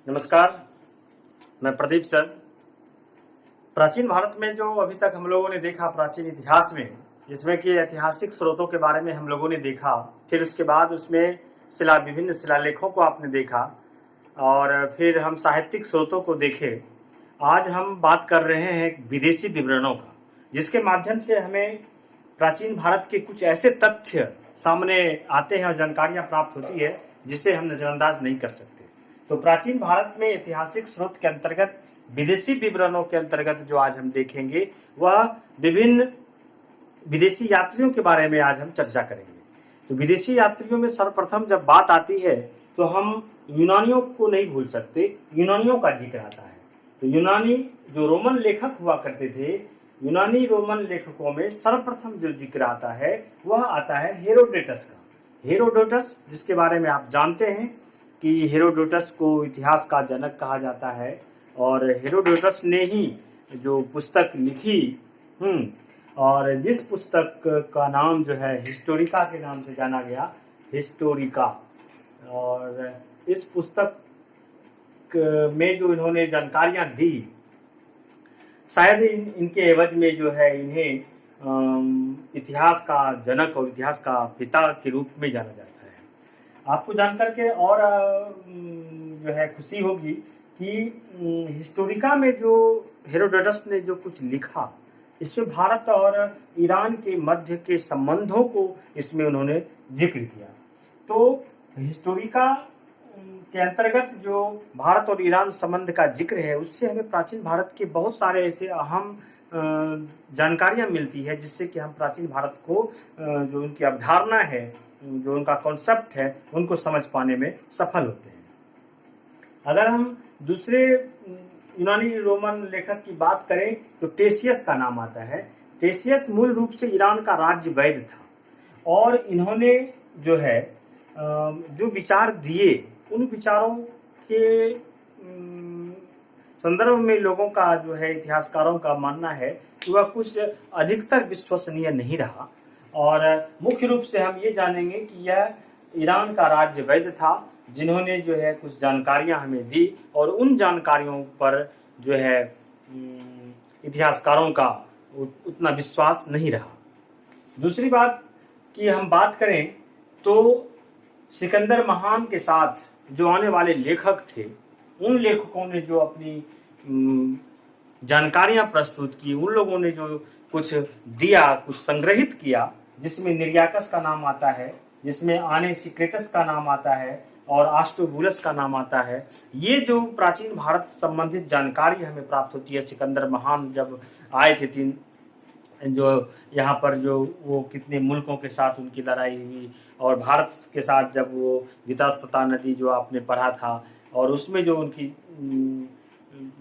नमस्कार, मैं प्रदीप सर। प्राचीन भारत में जो अभी तक हम लोगों ने देखा प्राचीन इतिहास में, जिसमें कि ऐतिहासिक स्रोतों के बारे में हम लोगों ने देखा, फिर उसके बाद उसमें विभिन्न शिलालेखों को आपने देखा और फिर हम साहित्यिक स्रोतों को देखे। आज हम बात कर रहे हैं विदेशी विवरणों का, जिसके माध्यम से हमें प्राचीन भारत के कुछ ऐसे तथ्य सामने आते हैं और जानकारियां प्राप्त होती है जिसे हम नजरअंदाज नहीं कर सकते। तो प्राचीन भारत में ऐतिहासिक स्रोत के अंतर्गत विदेशी विवरणों के अंतर्गत जो आज हम देखेंगे वह विभिन्न विदेशी यात्रियों के बारे में आज हम चर्चा करेंगे। तो विदेशी यात्रियों में सर्वप्रथम जब बात आती है तो हम यूनानियों को नहीं भूल सकते, यूनानियों का जिक्र आता है। तो यूनानी जो रोमन लेखक हुआ करते थे, यूनानी रोमन लेखकों में सर्वप्रथम जो जिक्र आता है वह आता है हेरोडोटस का। हेरोडोटस, जिसके बारे में आप जानते हैं कि हेरोडोटस को इतिहास का जनक कहा जाता है और हेरोडोटस ने ही जो पुस्तक लिखी और जिस पुस्तक का नाम जो है हिस्टोरिका के नाम से जाना गया, हिस्टोरिका। और इस पुस्तक में जो इन्होंने जानकारियां दी, शायद इनके एवज में जो है इन्हें इतिहास का जनक और इतिहास का पिता के रूप में जाना जाता है। आपको जानकर के और जो है खुशी होगी कि हिस्टोरिका में जो हेरोडोटस ने जो कुछ लिखा, इसमें भारत और ईरान के मध्य के संबंधों को इसमें उन्होंने जिक्र किया। तो हिस्टोरिका के अंतर्गत जो भारत और ईरान संबंध का जिक्र है, उससे हमें प्राचीन भारत के बहुत सारे ऐसे अहम जानकारियां मिलती है, जिससे कि हम प्राचीन भारत को जो उनकी अवधारणा है, जो उनका कॉन्सेप्ट है, उनको समझ पाने में सफल होते हैं। अगर हम दूसरे यूनानी रोमन लेखक की बात करें तो टेसियस का नाम आता है। टेसियस मूल रूप से ईरान का राज्य वैद्य था और इन्होंने जो है जो विचार दिए, उन विचारों के संदर्भ में लोगों का जो है इतिहासकारों का मानना है कि वह कुछ अधिकतर विश्वसनीय नहीं रहा। और मुख्य रूप से हम ये जानेंगे कि यह ईरान का राज्य वैद्य था, जिन्होंने जो है कुछ जानकारियां हमें दी और उन जानकारियों पर जो है इतिहासकारों का उतना विश्वास नहीं रहा। दूसरी बात कि हम बात करें तो सिकंदर महान के साथ जो आने वाले लेखक थे, उन लेखकों ने जो अपनी जानकारियां प्रस्तुत की, उन लोगों ने जो कुछ दिया, कुछ संग्रहित किया, जिसमें निर्याकस का नाम आता है, जिसमें आनेसिक्रेटस का नाम आता है और आस्ट्रोबुलस का नाम आता है। ये जो प्राचीन भारत संबंधित जानकारी हमें प्राप्त होती है, सिकंदर महान जब आए थे तीन जो यहाँ पर जो वो कितने मुल्कों के साथ उनकी लड़ाई हुई और भारत के साथ जब वो वितस्तता नदी जो आपने पढ़ा था और उसमें जो उनकी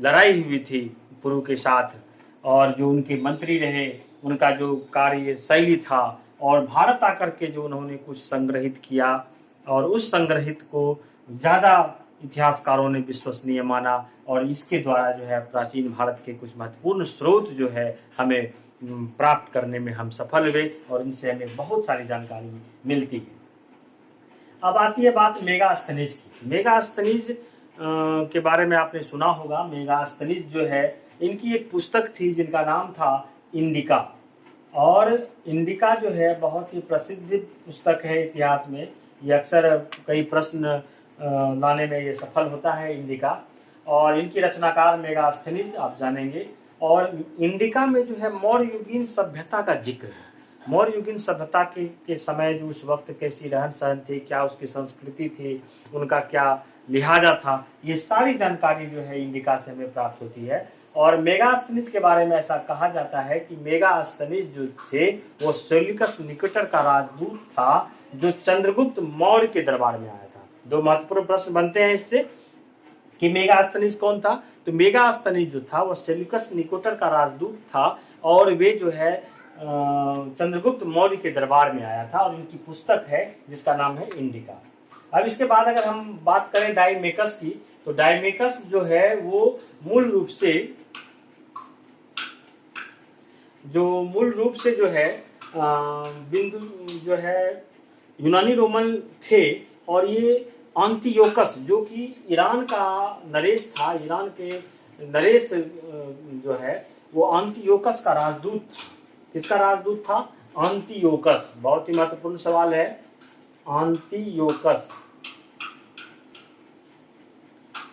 लड़ाई हुई थी पुरु के साथ, और जो उनके मंत्री रहे, उनका जो कार्य शैली था, और भारत आकर के जो उन्होंने कुछ संग्रहित किया और उस संग्रहित को ज़्यादा इतिहासकारों ने विश्वसनीय माना और इसके द्वारा जो है प्राचीन भारत के कुछ महत्वपूर्ण स्रोत जो है हमें प्राप्त करने में हम सफल हुए और इनसे हमें बहुत सारी जानकारी मिलती है। अब आती है बात मेगास्थनीज की। मेगास्थनीज के बारे में आपने सुना होगा। मेगास्थनीज जो है, इनकी एक पुस्तक थी जिनका नाम था इंडिका, और इंडिका जो है बहुत ही प्रसिद्ध पुस्तक है इतिहास में। ये अक्सर कई प्रश्न लाने में ये सफल होता है इंडिका, और इनकी रचनाकार मेगास्थनीज आप जानेंगे। और इंडिका में जो है मौर्य युगीन सभ्यता का जिक्र है। मौर्य युगीन सभ्यता के समय जो उस वक्त कैसी रहन सहन थी, क्या उसकी संस्कृति थी, उनका क्या लिहाजा था, ये सारी जानकारी जो है इंडिका से हमें प्राप्त होती है। और मेगास्थनीज के बारे में ऐसा कहा जाता है कि मेगास्थनीज जो थे वो सेल्यूकस निकेटर का राजदूत था, जो चंद्रगुप्त मौर्य के दरबार में आया था। दो महत्वपूर्ण प्रश्न बनते हैं इससे कि मेगास्थनीज कौन था। तो मेगास्थनीज जो था वो सेल्यूकस निकेटर का राजदूत था और वे जो है चंद्रगुप्त मौर्य के दरबार में आया था, और उनकी पुस्तक है जिसका नाम है इंडिका। अब इसके बाद अगर हम बात करें डायमेकस की, तो डायमेकस जो है वो मूल रूप से जो है बिंदु जो है यूनानी रोमन थे, और ये अंतियोकस, जो कि ईरान का नरेश था, ईरान के नरेश जो है वो अंतियोकस का राजदूत था। किसका राजदूत था? अंतियोकस। बहुत ही महत्वपूर्ण सवाल है। अंतियोकस,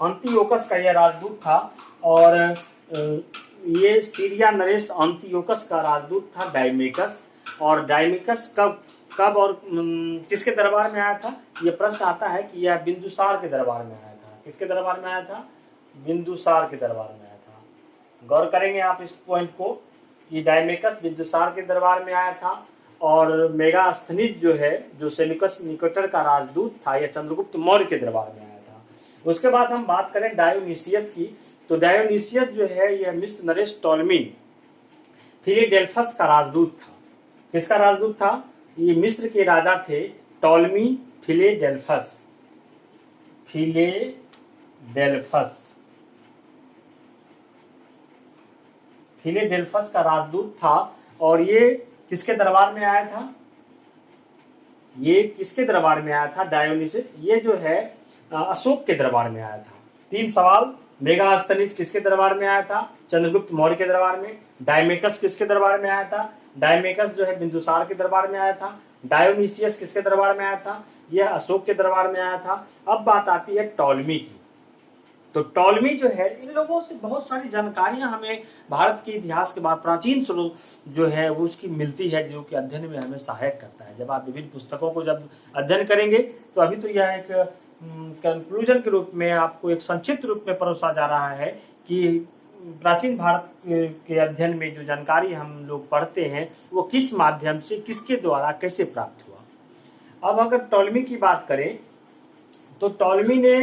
अंतियोकस का यह राजदूत था। और ये सीरिया नरेश अंतियोकस का राजदूत था डायमेकस। और डायमेकस कब और किसके दरबार में आया था? ये प्रश्न आता है कि यह बिंदुसार के दरबार में आया था। किसके दरबार में आया था? बिंदुसार के दरबार में आया था। गौर करेंगे आप इस पॉइंट को कि डायमेकस बिंदुसार के दरबार में आया था। और मेगास्थनीज जो है, जो सेल्यूकस निकेटर का राजदूत था, यह चंद्रगुप्त मौर्य के दरबार में आया था। उसके बाद हम बात करें डायोनिसियस की, तो डायोनिसियस जो है यह मिस्र नरेश टॉलमी फिलेडेल्फस का राजदूत था। किसका राजदूत था? ये मिस्र के राजा थे टॉलमी फिलेडेल्फस। फिलेडेल्फस का राजदूत था। और ये किसके दरबार में आया था? ये किसके दरबार में आया था? डायोनिसियस, ये जो है अशोक के दरबार में आया था। 3 सवाल। मेगास्थनीज किसके दरबार में आया था? चंद्रगुप्त मौर्य के दरबार में। डायमेकस किसके दरबार में आया था? डायमेकस जो है बिंदुसार के दरबार में आया था। डायोनिसियस किसके दरबार में आया था? यह अशोक के दरबार में आया था। अब बात आती है टॉलमी की। तो टॉलमी जो है, इन लोगों से बहुत सारी जानकारियां हमें भारत के इतिहास के बाद प्राचीन स्रोत जो है वो उसकी मिलती है, जो कि अध्ययन में हमें सहायक करता है। जब आप विभिन्न पुस्तकों को जब अध्ययन करेंगे तो अभी तो यह एक कंक्लूजन के रूप में आपको एक संक्षिप्त रूप में परोसा जा रहा है कि प्राचीन भारत के अध्ययन में जो जानकारी हम लोग पढ़ते हैं वो किस माध्यम से, किसके द्वारा, कैसे प्राप्त हुआ। अब अगर टॉलमी की बात करें तो टॉलमी ने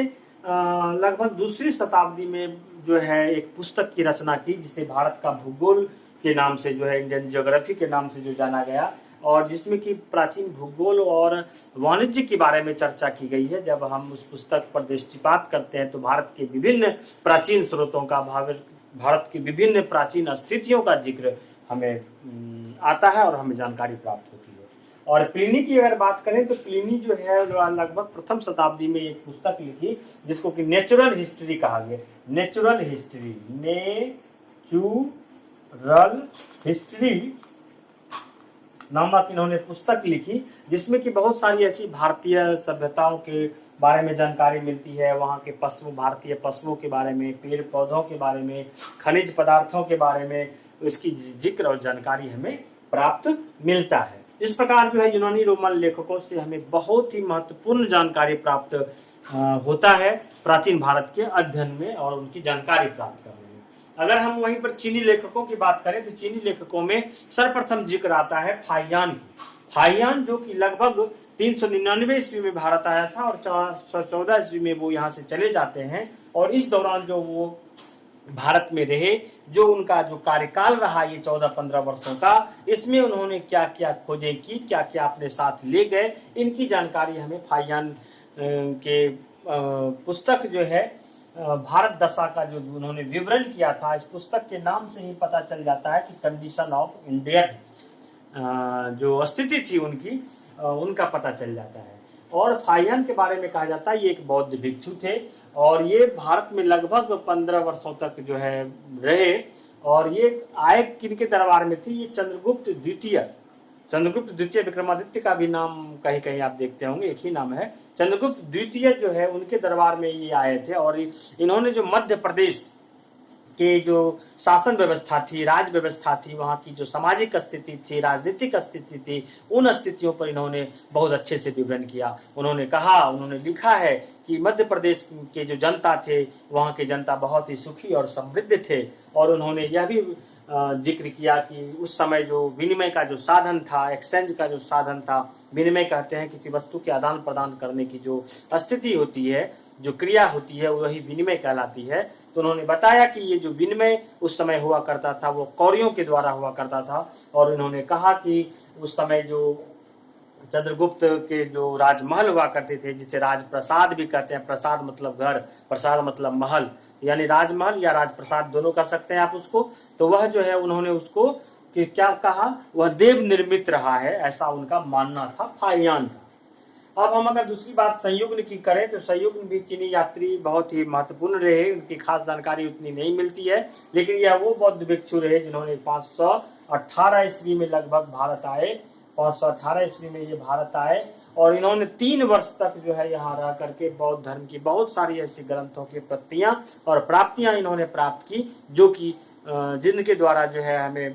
लगभग दूसरी शताब्दी में जो है एक पुस्तक की रचना की, जिसे भारत का भूगोल के नाम से जो है, इंडियन ज्योग्राफी के नाम से जो जाना गया, और जिसमें कि प्राचीन भूगोल और वाणिज्य के बारे में चर्चा की गई है। जब हम उस पुस्तक पर दृष्टिपात करते हैं तो भारत के विभिन्न प्राचीन स्रोतों का, भारत की विभिन्न प्राचीन स्थितियों का जिक्र हमें आता है और हमें जानकारी प्राप्त होती है। और प्लिनी की अगर बात करें तो प्लिनी जो है लगभग प्रथम शताब्दी में एक पुस्तक लिखी जिसको कि नेचुरल हिस्ट्री कहा गया। नेचुरल हिस्ट्री नामक इन्होंने पुस्तक लिखी, जिसमें कि बहुत सारी ऐसी भारतीय सभ्यताओं के बारे में जानकारी मिलती है, वहाँ के पशु, भारतीय पशुओं के बारे में, पेड़ पौधों के बारे में, खनिज पदार्थों के बारे में इसकी जिक्र और जानकारी हमें प्राप्त मिलता है। इस प्रकार जो है यूनानी रोमन लेखकों से हमें बहुत ही महत्वपूर्ण जानकारी प्राप्त होता है प्राचीन भारत के अध्ययन में और उनकी जानकारी प्राप्त करने में। अगर हम वहीं पर चीनी लेखकों की बात करें तो चीनी लेखकों में सर्वप्रथम जिक्र आता है फाहियान की। फाहियान जो कि लगभग 399 ईस्वी में भारत आया था और 1414 ईस्वी में वो यहाँ से चले जाते हैं। और इस दौरान जो वो भारत में रहे, जो उनका जो कार्यकाल रहा ये 14-15 वर्षों का, इसमें उन्होंने क्या क्या खोजें की, क्या क्या अपने साथ ले गए, इनकी जानकारी हमें फाहियान के पुस्तक जो है भारत दशा का जो उन्होंने विवरण किया था, इस पुस्तक के नाम से ही पता चल जाता है कि कंडीशन ऑफ इंडिया जो स्थिति थी उनकी, उनका पता चल जाता है। और फाहियान के बारे में कहा जाता है ये एक बौद्ध भिक्षु थे और ये भारत में लगभग 15 वर्षों तक जो है रहे। और ये आए किनके दरबार में थी? ये चंद्रगुप्त द्वितीय विक्रमादित्य का भी नाम कहीं कहीं आप देखते होंगे, एक ही नाम है। चंद्रगुप्त द्वितीय जो है उनके दरबार में ये आए थे और इन्होंने जो मध्य प्रदेश के जो शासन व्यवस्था थी, राज व्यवस्था थी, वहाँ की जो सामाजिक स्थिति थी, राजनीतिक स्थिति थी, उन स्थितियों पर इन्होंने बहुत अच्छे से विवरण किया। उन्होंने लिखा है कि मध्य प्रदेश के जो जनता थे, वहाँ के जनता बहुत ही सुखी और समृद्ध थे। और उन्होंने यह भी जिक्र किया कि उस समय जो विनिमय का जो साधन था, एक्सचेंज का जो साधन था, विनिमय कहते हैं किसी वस्तु के आदान प्रदान करने की जो स्थिति होती है, जो क्रिया होती है, वही विनिमय कहलाती है। तो उन्होंने बताया कि ये जो विनिमय उस समय हुआ करता था वो कौड़ियों के द्वारा हुआ करता था। और उन्होंने कहा कि उस समय जो चंद्रगुप्त के जो राजमहल हुआ करते थे, जिसे राजप्रसाद भी कहते हैं, प्रसाद मतलब घर, प्रसाद मतलब महल, यानी राजमहल या राजप्रसाद दोनों कह सकते हैं आप उसको। तो वह जो है उन्होंने उसको कि क्या कहा, वह देव निर्मित रहा है, ऐसा उनका मानना था फाहियान का। अब हम अगर दूसरी बात संयुग्म की करें तो संयुग्म भी चीनी यात्री बहुत ही महत्वपूर्ण रहे, उनकी खास जानकारी उतनी नहीं मिलती है, लेकिन यह वो बौद्ध भिक्षु रहे जिन्होंने 518 ईस्वी में लगभग भारत आए, 518 ईस्वी में ये भारत आए, और इन्होंने 3 वर्ष तक जो है यहाँ रह करके बौद्ध धर्म की बहुत सारी ऐसी ग्रंथों की प्रतियां और प्राप्तियां इन्होंने प्राप्त की, जो कि जिनके द्वारा जो है हमें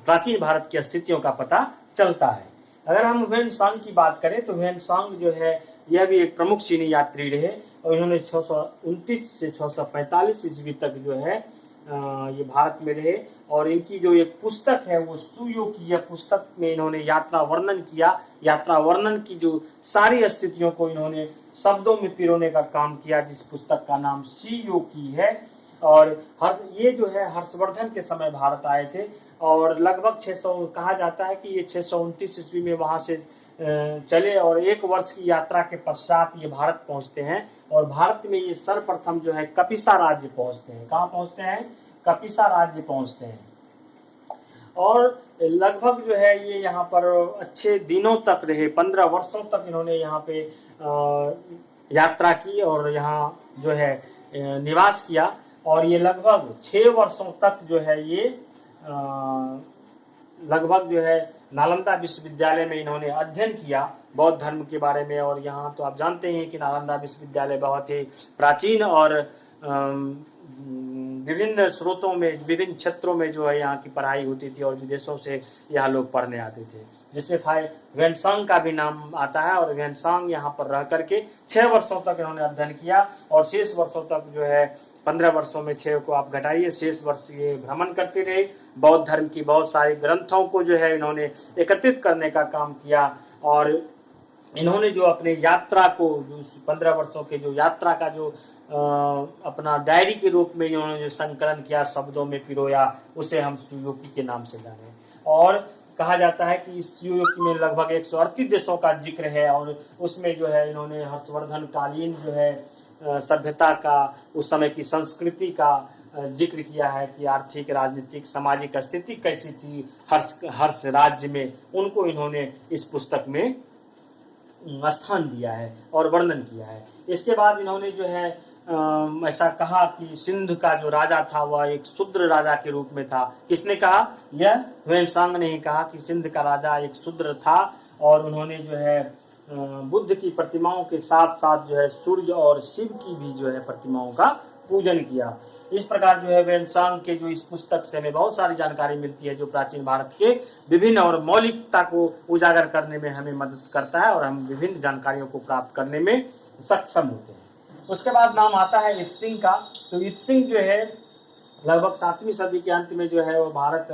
प्राचीन भारत की स्थितियों का पता चलता है। अगर हम ह्वेनसांग की बात करें तो ह्वेनसांग जो है यह भी एक प्रमुख चीनी यात्री रहे, और इन्होंने 629 से 645 ईस्वी तक जो है ये भारत में रहे, और इनकी जो एक पुस्तक है वो सुयो की, यह पुस्तक में इन्होंने यात्रा वर्णन किया, यात्रा वर्णन की जो सारी स्थितियों को इन्होंने शब्दों में पिरोने का काम किया, जिस पुस्तक का नाम सुयो की है। और ये जो है हर्षवर्धन के समय भारत आए थे, और लगभग 600 कहा जाता है कि ये 629 ईस्वी में वहां से चले, और 1 वर्ष की यात्रा के पश्चात ये भारत पहुंचते हैं, और भारत में ये सर्वप्रथम जो है कपिसा राज्य पहुंचते हैं। कहाँ पहुंचते हैं? कपिसा राज्य पहुंचते हैं, और लगभग जो है ये यहाँ पर अच्छे दिनों तक रहे, 15 वर्षों तक इन्होंने यहाँ पे यात्रा की और यहाँ जो है निवास किया, और ये लगभग 6 वर्षों तक जो है ये लगभग जो है नालंदा विश्वविद्यालय में इन्होंने अध्ययन किया बौद्ध धर्म के बारे में। और यहाँ तो आप जानते हैं कि नालंदा विश्वविद्यालय बहुत ही प्राचीन और विभिन्न स्रोतों में, विभिन्न क्षेत्रों में जो है यहाँ की पढ़ाई होती थी, और विदेशों से यहाँ लोग पढ़ने आते थे, जिसमें ह्वेनसांग का भी नाम आता है। और ह्वेनसांग यहाँ पर रह करके 6 वर्षों तक इन्होंने अध्ययन किया, और शेष वर्षों तक जो है 15 वर्षों में 6 को आप घटाइए, शेष वर्ष ये भ्रमण करते रहे, बौद्ध धर्म की बहुत सारे ग्रंथों को जो है इन्होंने एकत्रित करने का काम किया, और इन्होंने जो अपने यात्रा को, जो 15 वर्षों के जो यात्रा का जो अपना डायरी के रूप में इन्होंने जो संकलन किया, शब्दों में पिरोया, उसे हम सुयोकी के नाम से जाने। और कहा जाता है कि इस सुयोकी में लगभग 138 देशों का जिक्र है, और उसमें जो है इन्होंने हर्षवर्धन कालीन जो है सभ्यता का, उस समय की संस्कृति का जिक्र किया है कि आर्थिक, राजनीतिक, सामाजिक स्थिति कैसी थी हर्ष राज्य में, उनको इन्होंने इस पुस्तक में स्थान दिया है और वर्णन किया है। इसके बाद इन्होंने जो है ऐसा कहा कि सिंध का जो राजा था वह एक शूद्र राजा के रूप में था। किसने कहा? यह ह्वेनसांग ने ही कहा कि सिंध का राजा एक शूद्र था, और उन्होंने जो है बुद्ध की प्रतिमाओं के साथ साथ जो है सूर्य और शिव की भी जो है प्रतिमाओं का पूजन किया। इस प्रकार जो है ह्वेनसांग के जो इस पुस्तक से हमें बहुत सारी जानकारी मिलती है, जो प्राचीन भारत के विभिन्न और मौलिकता को उजागर करने में हमें मदद करता है, और हम विभिन्न जानकारियों को प्राप्त करने में सक्षम होते हैं। उसके बाद नाम आता है इत्सिंग का। तो इत्सिंग जो है लगभग 7वीं सदी के अंत में जो है वो भारत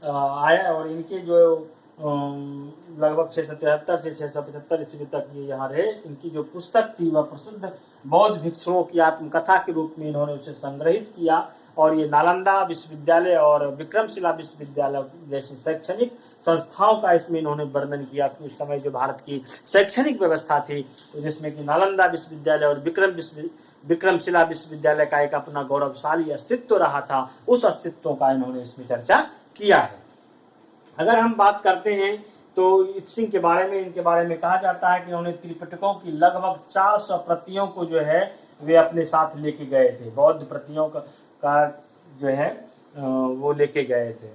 आया, और इनके जो लगभग 673 से 675 ईस्वी तक ये यहाँ रहे। इनकी जो पुस्तक थी वह प्रसिद्ध बौद्ध भिक्षुओं की आत्मकथा के रूप में इन्होंने उसे संग्रहित किया, और ये नालंदा विश्वविद्यालय और विक्रमशिला विश्वविद्यालय जैसी शैक्षणिक संस्थाओं का इसमें इन्होंने वर्णन किया कि उस समय जो भारत की शैक्षणिक व्यवस्था थी, जिसमें कि नालंदा विश्वविद्यालय और विक्रमशिला विश्वविद्यालय का एक अपना गौरवशाली अस्तित्व रहा था, उस अस्तित्व का इन्होंने इसमें चर्चा किया है। अगर हम बात करते हैं तो इत्सिंग के बारे में, इनके बारे में कहा जाता है कि उन्होंने त्रिपिटकों की लगभग 400 प्रतियों को जो है वे अपने साथ लेके गए थे। बौद्ध प्रतियों का जो है वो लेके गए थे।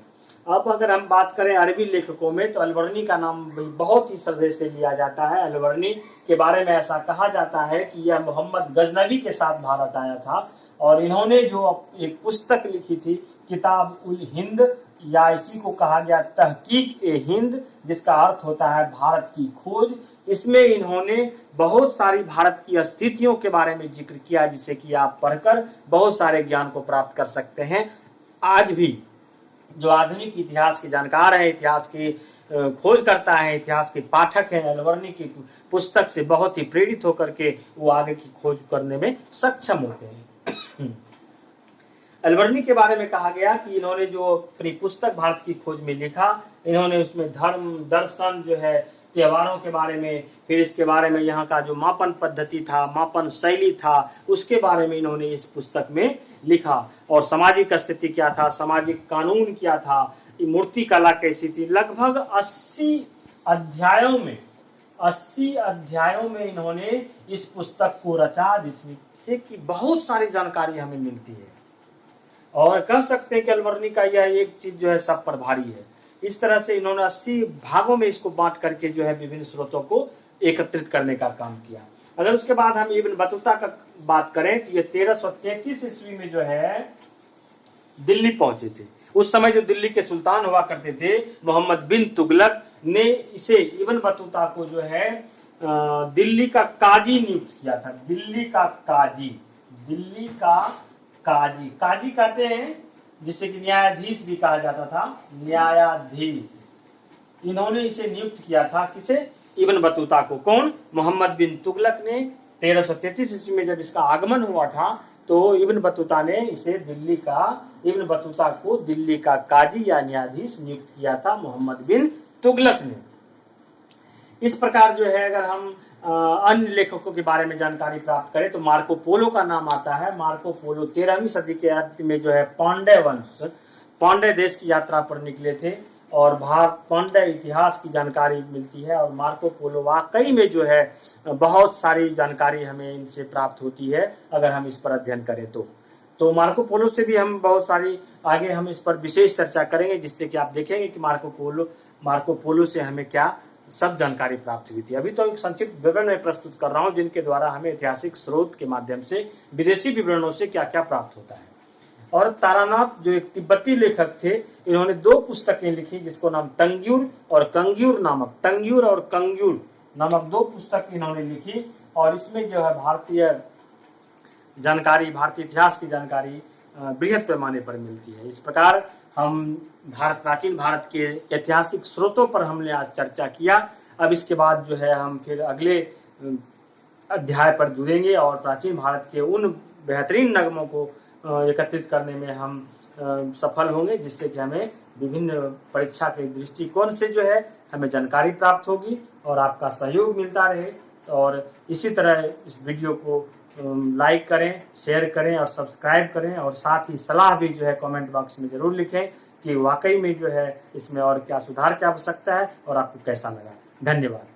अब अगर हम बात करें अरबी लेखकों में, तो अलबर्नी का नाम बहुत ही श्रद्धे से लिया जाता है। अलबर्नी के बारे में ऐसा कहा जाता है कि यह मोहम्मद गजनवी के साथ भारत आया था, और इन्होंने जो एक पुस्तक लिखी थी किताब उल हिंद, या इसी को कहा गया तहकीक ए हिंद, जिसका अर्थ होता है भारत की खोज। इसमें इन्होंने बहुत सारी भारत की स्थितियों के बारे में जिक्र किया, जिसे कि आप पढ़कर बहुत सारे ज्ञान को प्राप्त कर सकते हैं। आज भी जो आधुनिक इतिहास के जानकार हैं, इतिहास की खोज करता है, इतिहास के पाठक हैं, अलबर्नी की पुस्तक से बहुत ही प्रेरित होकर के वो आगे की खोज करने में सक्षम होते हैं। अलबर्नी के बारे में कहा गया कि इन्होंने जो अपनी पुस्तक भारत की खोज में लिखा, इन्होंने उसमें धर्म, दर्शन जो है, त्योहारों के बारे में, फिर इसके बारे में यहाँ का जो मापन पद्धति था, मापन शैली था, उसके बारे में इन्होंने इस पुस्तक में लिखा। और सामाजिक स्थिति क्या था, सामाजिक कानून क्या था, मूर्ति कला कैसी थी। लगभग 80 अध्यायों में 80 अध्यायों में इन्होंने इस पुस्तक को रचा, जिससे कि बहुत सारी जानकारी हमें मिलती है। और कह सकते हैं कि अलबर्नी का यह एक चीज जो है सब पर भारी है। इस तरह से इन्होंने 80 भागों में इसको बांट करके जो है विभिन्न स्रोतों को एकत्रित करने का काम किया। अगर उसके बाद हम इब्न बतूता का बात करें तो ये 1333 ईस्वी में जो है दिल्ली पहुंचे थे। उस समय जो दिल्ली के सुल्तान हुआ करते थे मोहम्मद बिन तुगलक ने इसे इब्न बतूता को जो है दिल्ली का काजी नियुक्त किया था। दिल्ली का काजी, दिल्ली का काजी, काजी कहते हैं जिससे कि न्यायाधीश भी कहा जाता था, न्यायाधीश। इन्होंने इसे नियुक्त किया था, किसे? इब्न बतूता को। कौन? मोहम्मद बिन तुगलक ने 1333 ईस्वी में जब इसका आगमन हुआ था तो इब्न बतूता ने इसे इब्न बतूता को दिल्ली का काजी या न्यायाधीश नियुक्त किया था मोहम्मद बिन तुगलक ने। इस प्रकार जो है अगर हम अन्य लेखकों के बारे में जानकारी प्राप्त करें तो मार्को पोलो का नाम आता है। मार्को पोलो 13वीं सदी के अंत में जो है पांड्य देश की यात्रा पर निकले थे और पांड्य इतिहास की जानकारी मिलती है। और मार्को पोलो वाकई में जो है बहुत सारी जानकारी हमें इनसे प्राप्त होती है अगर हम इस पर अध्ययन करें तो मार्को पोलो से भी हम बहुत सारी आगे हम इस पर विशेष चर्चा करेंगे, जिससे कि आप देखेंगे कि मार्को पोलो से हमें क्या सब जानकारी प्राप्त हुई थी। अभी तो एक संक्षिप्त विवरण में प्रस्तुत कर रहा हूं जिनके द्वारा हमें ऐतिहासिक स्रोत के माध्यम से विदेशी विवरणों से क्या क्या प्राप्त होता है। और तारानाथ जो एक तिब्बती लेखक थे, इन्होंने 2 पुस्तकें लिखी जिसको नाम तंग्यूर और कंग्यूर नामक 2 पुस्तक इन्होंने लिखी। और इसमें जो है भारतीय इतिहास की जानकारी बृहद पैमाने पर मिलती है। इस प्रकार हम प्राचीन भारत के ऐतिहासिक स्रोतों पर हमने आज चर्चा किया। अब इसके बाद जो है हम फिर अगले अध्याय पर जुड़ेंगे और प्राचीन भारत के उन बेहतरीन नगमों को एकत्रित करने में हम सफल होंगे, जिससे कि हमें विभिन्न परीक्षा के दृष्टिकोण से जो है हमें जानकारी प्राप्त होगी और आपका सहयोग मिलता रहे। और इसी तरह इस वीडियो को लाइक करें, शेयर करें और सब्सक्राइब करें। और साथ ही सलाह भी जो है कमेंट बॉक्स में ज़रूर लिखें कि वाकई में जो है इसमें और क्या सुधार की आवश्यकता है और आपको कैसा लगा। धन्यवाद।